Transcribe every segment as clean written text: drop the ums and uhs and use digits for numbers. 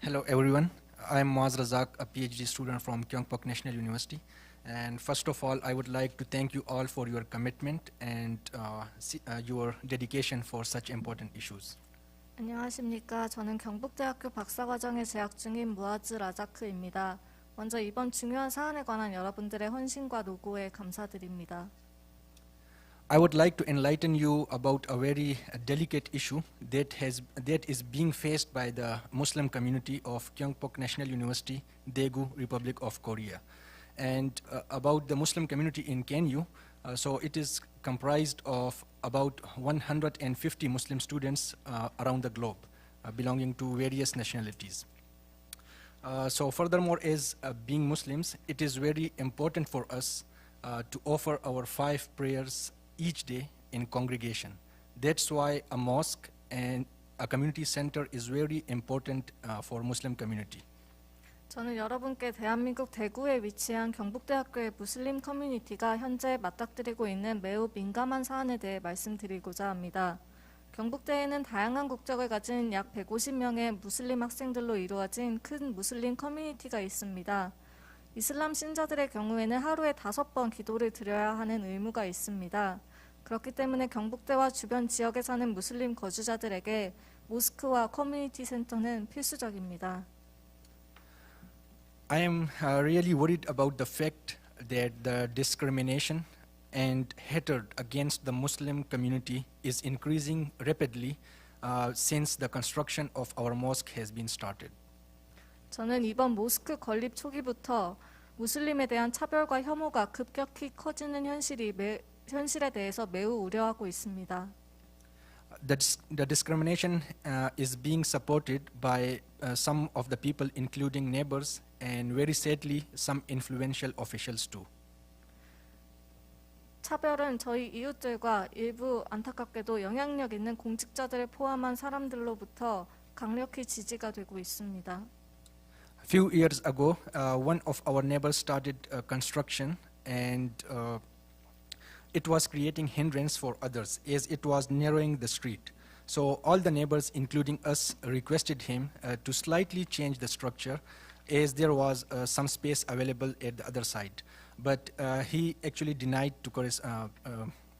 Hello everyone, I'm Moaz Razak, a PhD student from Kyungpook National University. And first of all, I would like to thank you all for your commitment and your dedication for such important issues. 안녕하십니까. 저는 경북대학교 박사과정에 재학 중인 무아즈 라자크입니다. 먼저 이번 중요한 사안에 관한 여러분들의 헌신과 노고에 감사드립니다. I would like to enlighten you about a very delicate issue that is being faced by the Muslim community of Kyungpook National University, Daegu, Republic of Korea. And about the Muslim community in KNU, so it is comprised of about 150 Muslim students around the globe, belonging to various nationalities. So furthermore, as being Muslims, it is very important for us to offer our 5 prayers each day in congregation. That's why a mosque and a community center is very important for Muslim community. 저는 여러분께 대한민국 대구에 위치한 경북대학교의 무슬림 커뮤니티가 현재 맞닥뜨리고 있는 매우 민감한 사안에 대해 말씀드리고자 합니다. 경북대에는 다양한 국적을 가진 약 150명의 무슬림 학생들로 이루어진 큰 무슬림 커뮤니티가 있습니다. 이슬람 신자들의 경우에는 하루에 5번 기도를 드려야 하는 의무가 있습니다. 그렇기 때문에 경북대와 주변 지역에 사는 무슬림 거주자들에게 모스크와 커뮤니티 센터는 필수적입니다. I am really worried about the fact that the discrimination and hatred against the Muslim community is increasing rapidly since the construction of our mosque has been started. 저는 이번 모스크 건립 초기부터 무슬림에 대한 차별과 혐오가 급격히 커지는 현실에 대해서 매우 우려하고 있습니다. The discrimination is being supported by some of the people, including neighbors, and very sadly, some influential officials too. 차별은 저희 이웃들과 일부 안타깝게도 영향력 있는 공직자들을 포함한 사람들로부터 강력히 지지가 되고 있습니다. A few years ago, one of our neighbors started construction, and it was creating hindrance for others as it was narrowing the street. So all the neighbors, including us, requested him to slightly change the structure as there was some space available at the other side. But he actually denied to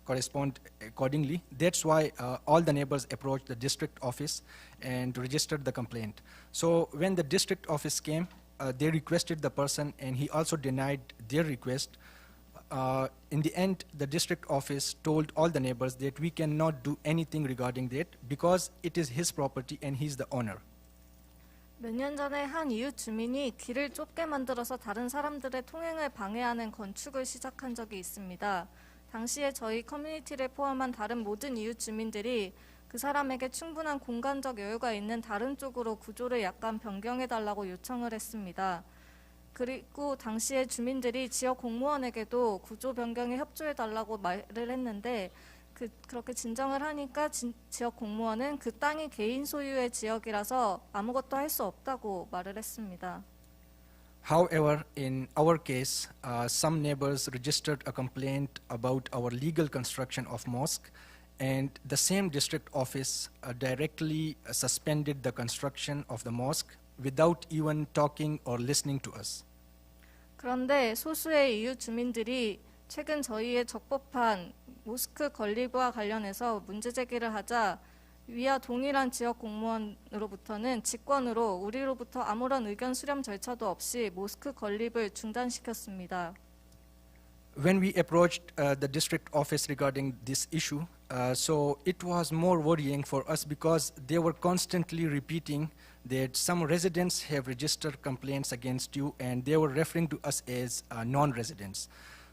correspond accordingly. That's why all the neighbors approached the district office and registered the complaint. So when the district office came, they requested the person and he also denied their request. In the end, the district office told all the neighbors that we cannot do anything regarding that because it is his property and he's the owner. 몇 년 전에 한 이웃 주민이 길을 좁게 만들어서 다른 사람들의 통행을 방해하는 건축을 시작한 적이 있습니다. 당시에 저희 커뮤니티를 포함한 다른 모든 이웃 주민들이 그 사람에게 충분한 공간적 여유가 있는 다른 쪽으로 구조를 약간 변경해달라고 요청을 했습니다. 그리고 당시에 주민들이 지역 공무원에게도 구조 변경에 협조해달라고 말을 했는데 그렇게 진정을 하니까 지역 공무원은 그 땅이 개인 소유의 지역이라서 아무것도 할 수 없다고 말을 했습니다. However, in our case, some neighbors registered a complaint about our legal construction of mosque, and the same district office directly suspended the construction of the mosque without even talking or listening to us. 그런데 소수의 이웃 주민들이 최근 저희의 적법한 모스크 건립과 관련해서 문제 제기를 하자 위와 동일한 지역 공무원으로부터는 직권으로 우리로부터 아무런 의견 수렴 절차도 없이 모스크 건립을 중단시켰습니다. When we approached the district office regarding this issue, so it was more worrying for us because they were constantly repeating that some residents have registered complaints against you and they were referring to us as non-residents.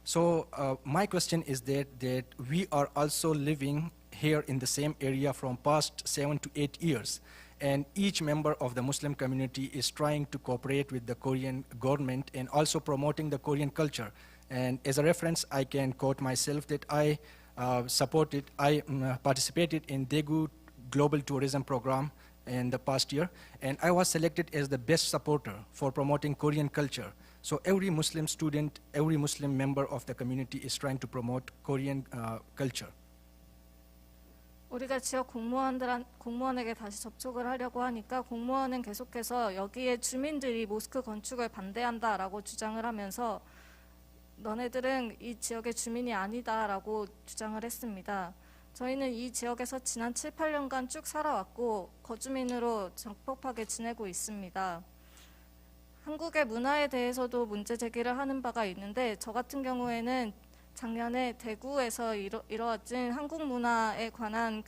So my question is that we are also living here in the same area from past 7 to 8 years, and each member of the Muslim community is trying to cooperate with the Korean government and also promoting the Korean culture. And as a reference, I can quote myself that I participated in Daegu Global Tourism Program in the past year, and I was selected as the best supporter for promoting Korean culture. So every Muslim student, every Muslim member of the community is trying to promote Korean culture. 우리가 지역 공무원에게 다시 접촉을 하려고 하니까 공무원은 계속해서 여기에 주민들이 모스크 건축을 반대한다라고 주장을 하면서 너네들은 이 지역의 주민이 아니다라고 주장을 했습니다. 저희는 이 지역에서 지난 7, 8년간 쭉 살아왔고 거주민으로 적법하게 지내고 있습니다. 한국의 문화에 대해서도 문제 제기를 하는 바가 있는데 저 같은 경우에는 작년에 대구에서 이뤄진 한국 문화에 관한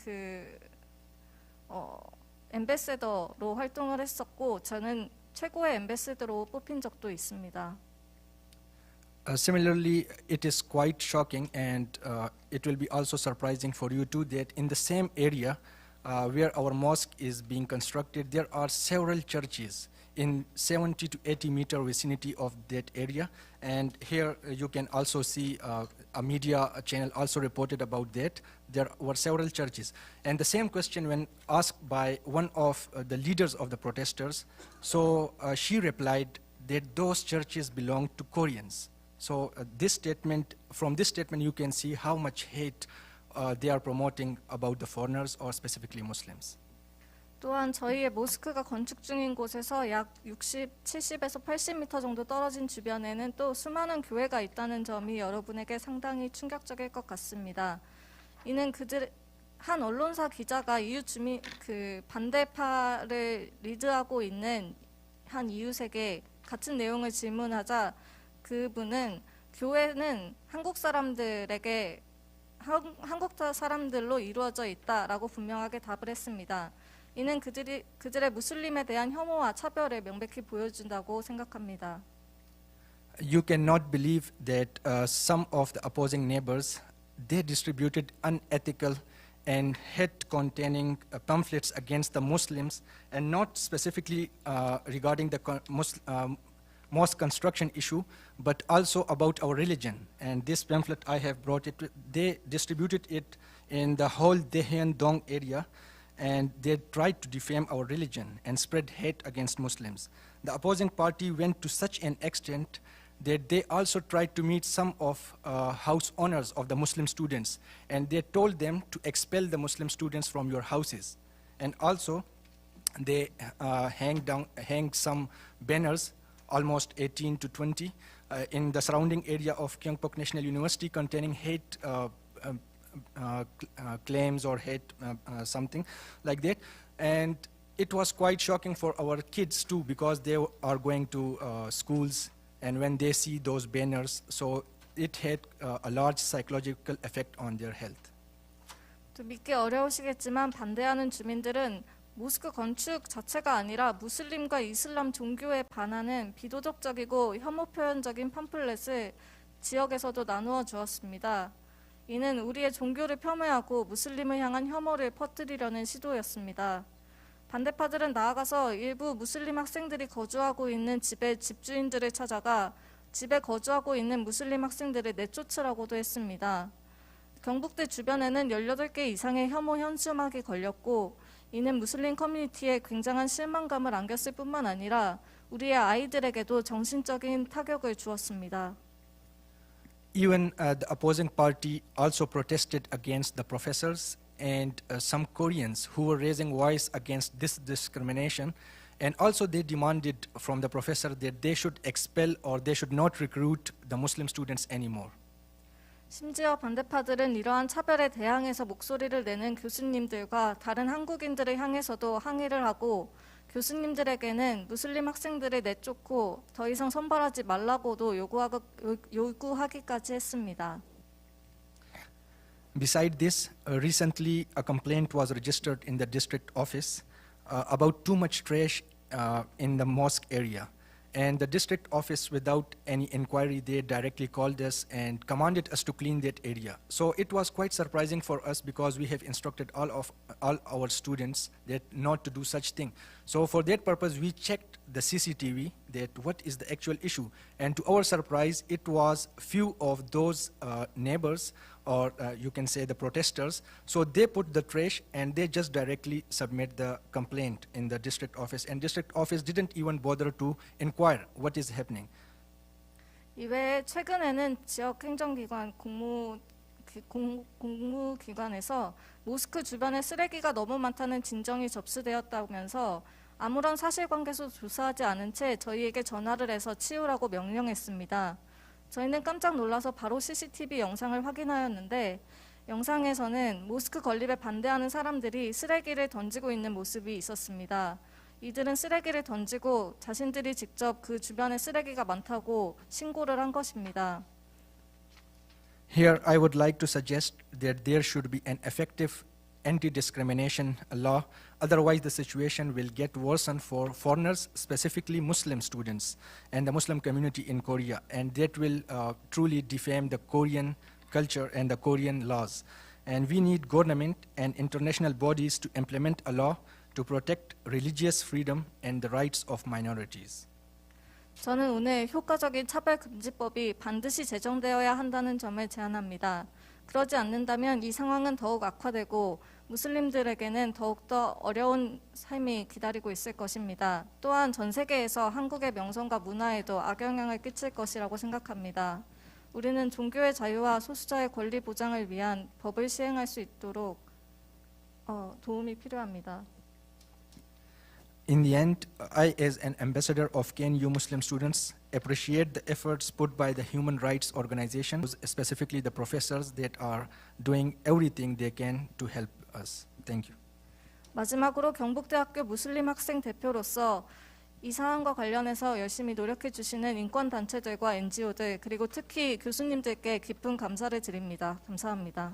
앰베서더로 활동을 했었고 저는 최고의 앰베서더로 뽑힌 적도 있습니다. Similarly, it is quite shocking and it will be also surprising for you too that in the same area where our mosque is being constructed, there are several churches in 70 to 80 meter vicinity of that area. And here you can also see a media channel also reported about that. There were several churches. And the same question when asked by one of the leaders of the protesters, so she replied that those churches belong to Koreans. So from this statement you can see how much hate they are promoting about the foreigners or specifically Muslims. 또한 저희의 모스크가 건축 중인 곳에서 약 70에서 80m 정도 떨어진 주변에는 또 수많은 교회가 있다는 점이 여러분에게 상당히 충격적일 것 같습니다. 이는 한 언론사 기자가 반대파를 리드하고 있는 한 이웃에게 같은 내용을 질문하자 그분은 교회는 한국 사람들로 이루어져 있다라고 분명하게 답을 했습니다. 이는 그들의 무슬림에 대한 혐오와 차별을 명백히 보여준다고 생각합니다. You cannot believe that some of the opposing neighbors, they distributed unethical and hate-containing pamphlets against the Muslims, and not specifically regarding the mosque construction issue, but also about our religion. And this pamphlet I have brought it, they distributed it in the whole Daegu Dong area, and they tried to defame our religion and spread hate against Muslims. The opposing party went to such an extent that they also tried to meet some of house owners of the Muslim students, and they told them to expel the Muslim students from your houses. And also, they hanged some banners, almost 18 to 20, in the surrounding area of Kyungpook National University containing hate claims or hate something like that. And it was quite shocking for our kids too, because they are going to schools, and when they see those banners, so it had a large psychological effect on their health. 또 믿기 어려우시겠지만 반대하는 주민들은 모스크 건축 자체가 아니라 무슬림과 이슬람 종교에 반하는 비도덕적이고 혐오 표현적인 팜플렛을 지역에서도 나누어 주었습니다. 이는 우리의 종교를 폄훼하고 무슬림을 향한 혐오를 퍼뜨리려는 시도였습니다. 반대파들은 나아가서 일부 무슬림 학생들이 거주하고 있는 집의 집주인들을 찾아가 집에 거주하고 있는 무슬림 학생들을 내쫓으라고도 했습니다. 경북대 주변에는 18개 이상의 혐오 현수막이 걸렸고 이는 무슬림 커뮤니티에 굉장한 실망감을 안겼을 뿐만 아니라 우리의 아이들에게도 정신적인 타격을 주었습니다. Even the opposing party also protested against the professors and some Koreans who were raising voice against this discrimination, and also they demanded from the professor that they should expel or they should not recruit the Muslim students anymore. 심지어 반대파들은 이러한 차별에 대항해서 목소리를 내는 교수님들과 다른 한국인들을 향해서도 항의를 하고 교수님들에게는 무슬림 학생들을 내쫓고 더 이상 선발하지 말라고도 요구하기까지 했습니다. Beside this, recently a complaint was registered in the district office about too much trash in the mosque area. And the district office, without any inquiry, they directly called us and commanded us to clean that area. So it was quite surprising for us because we have instructed all our students that not to do such thing. So for that purpose, we checked the CCTV that what is the actual issue. And to our surprise, it was few of those neighbors, or you can say the protesters. So they put the trash and they just directly submit the complaint in the district office. And district office didn't even bother to inquire what is happening. 이외에 최근에는 지역 행정기관 공무기관에서 모스크 주변에 쓰레기가 너무 많다는 진정이 접수되었다면서 아무런 사실관계도 조사하지 않은 채 저희에게 전화를 해서 치우라고 명령했습니다. 저희는 깜짝 놀라서 바로 CCTV 영상을 확인하였는데 영상에서는 모스크 건립에 반대하는 사람들이 쓰레기를 던지고 있는 모습이 있었습니다. 이들은 쓰레기를 던지고 자신들이 직접 그 주변에 쓰레기가 많다고 신고를 한 것입니다. Here, I would like to suggest that there should be an effective anti-discrimination law. Otherwise, the situation will get worsened for foreigners, specifically Muslim students and the Muslim community in Korea, and that will truly defame the Korean culture and the Korean laws. And we need government and international bodies to implement a law to protect religious freedom and the rights of minorities. 저는 오늘 효과적인 차별금지법이 반드시 제정되어야 한다는 점을 제안합니다. 그러지 않는다면 이 상황은 더욱 악화되고 무슬림들에게는 더욱더 어려운 삶이 기다리고 있을 것입니다. 또한 전 세계에서 한국의 명성과 문화에도 악영향을 끼칠 것이라고 생각합니다. 우리는 종교의 자유와 소수자의 권리 보장을 위한 법을 시행할 수 있도록 도움이 필요합니다. In the end, I, as an ambassador of KNU Muslim students, appreciate the efforts put by the human rights organizations, specifically the professors that are doing everything they can to help us. Thank you. 마지막으로 경북대학교 무슬림 학생 대표로서 이 사안과 관련해서 열심히 노력해 주시는 인권단체들과 NGO들 그리고 특히 교수님들께 깊은 감사를 드립니다. 감사합니다.